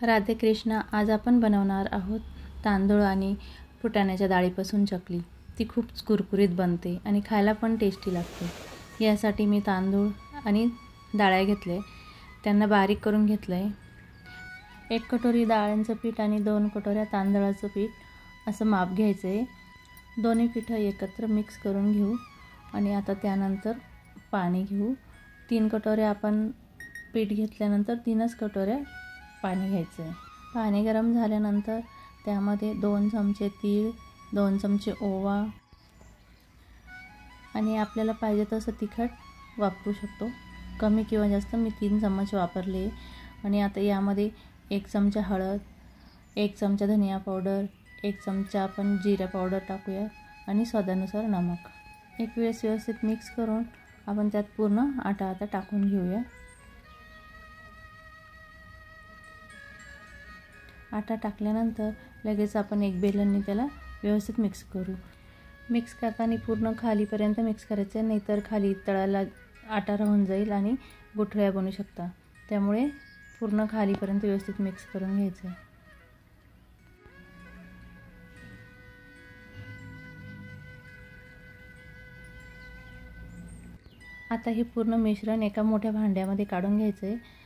राधे कृष्ण. आज आपण बनवणार आहोत तांदूळ आणि फुटाण्याच्या डाळीपासून चकली. ती खूप कुरकुरीत बनते आणि खायला पण टेस्टी लागते. यासाठी मी तांदूळ आणि डाळ्या घेतले, त्यांना बारीक करून घेतलं आहे. 1 कटोरी डाळ्यांचं पीठ आणि 2 कटोऱ्या तांदळाचं पीठ असं माप घ्यायचं आहे. दोन्ही पिठं एकत्र मिक्स करून घेऊ आणि आता त्यानंतर पाणी घेऊ. 3 कटोऱ्या आपण पीठ घेतल्यानंतर 3च कटोऱ्या पाणी घ्यायचं आहे. पाणी गरम झाल्यानंतर त्यामध्ये 2 चमचे तीळ, 2 चमचे ओवा आणि आपल्याला पाहिजे तसं तिखट वापरू शकतो, कमी किंवा जास्त. मी 3 चम्मच वापरले. आणि आता यामध्ये 1 चमचा हळद, 1 चमचा धनिया पावडर, 1 चमचा आपण जिरा पावडर टाकूया आणि स्वादानुसार नमक. एक वेळेस व्यवस्थित मिक्स करून आपण त्यात पूर्ण आटा आता टाकून घेऊया. आटा टाकल्यानंतर लगेच आपण एक बेलनने त्याला व्यवस्थित मिक्स करू. मिक्स करताना पूर्ण खालीपर्यंत मिक्स करायचं, नाहीतर खाली तळाला आटा राहून जाईल आणि गुठळ्या बनू शकतात. त्यामुळे पूर्ण खालीपर्यंत व्यवस्थित मिक्स करून घ्यायचं. आता हे पूर्ण मिश्रण एका मोठ्या भांड्यामध्ये काढून घ्यायचं आहे.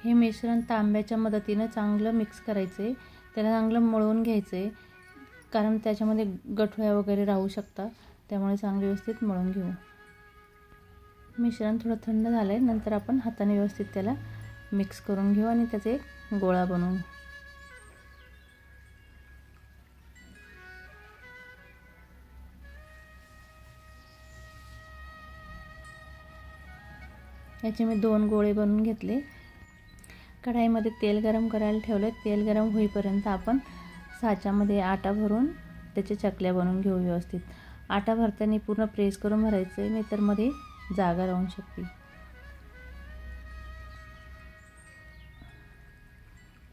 हे मिश्रण तांब्याच्या मदतीने चांगलं मिक्स करायचं आहे. त्याला चांगलं मळून घ्यायचं आहे, कारण त्याच्यामध्ये गठुळ्या वगैरे राहू शकतात. त्यामुळे चांगलं व्यवस्थित मळून घेऊ. मिश्रण थोडं थंड झालं आहे, नंतर आपण हाताने व्यवस्थित त्याला मिक्स करून घेऊ आणि त्याचे एक गोळा बनवू. याचे मी 2 गोळे बनवून घेतले. कढाईमध्ये तेल गरम करायला ठेवले. तेल गरम होईपर्यंत आपण साच्यामध्ये आटा भरून त्याचे चकल्या बनवून घेऊ व्यवस्थित. आटा भरताना पूर्ण प्रेस करून भरायचं आहे, नाहीतर मध्ये जागा राहू शकते.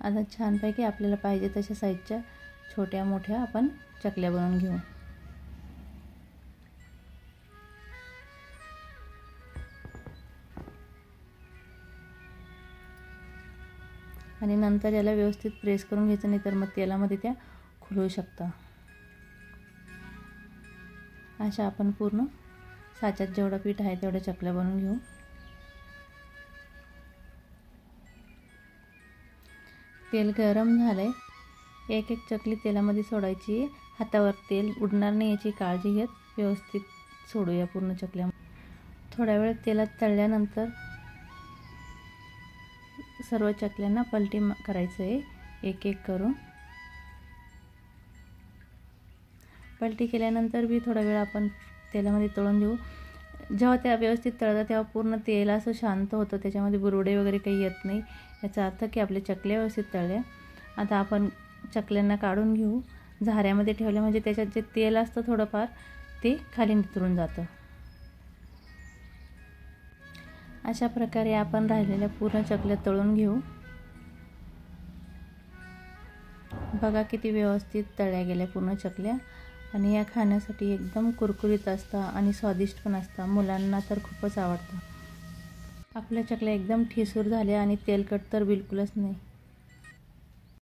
आता छानपैकी आपल्याला पाहिजे तशा साईजच्या छोट्या मोठ्या आपण चकल्या बनवून घेऊ. आणि नंतर याला व्यवस्थित प्रेस करून घ्यायचं, नाहीतर मग तेलामध्ये त्या खुलू शकतात. अशा आपण पूर्ण साच्यात जेवढं पीठ आहे तेवढ्या चकल्या बनवून घेऊ. तेल गरम झालंय. एक एक चकली तेलामध्ये सोडायची. हातावर तेल उडणार नाही याची काळजी घेत व्यवस्थित सोडूया पूर्ण चकल्या. थोड्या वेळ तेलात तळल्यानंतर सर्व चकल्यांना पलटी करायचं आहे, एक एक करून. पलटी केल्यानंतर बी थोडा वेळ आपण तेलामध्ये तळून घेऊ. जेव्हा त्या व्यवस्थित तळतात तेव्हा पूर्ण तेल असं शांत होतं, त्याच्यामध्ये बुरबुडे वगैरे काही येत नाही. याचा अर्थ की आपल्या चकल्या व्यवस्थित तळल्या. आता आपण चकल्यांना काढून घेऊ. झाऱ्यामध्ये ठेवल्या म्हणजे त्याच्यात जे तेल असतं थोडंफार ते खाली नितरून जातं. अशा प्रकारे आपण राहिलेल्या पूर्ण चकल्या तळून घेऊ. बघा किती व्यवस्थित तळल्या गेल्या पूर्ण चकल्या. आणि या खाण्यासाठी एकदम कुरकुरीत असतात आणि स्वादिष्ट पण असतात. मुलांना तर खूपच आवडतं. आपल्या चकल्या एकदम ठिसूर झाल्या आणि तेलकट तर बिलकुलच नाही.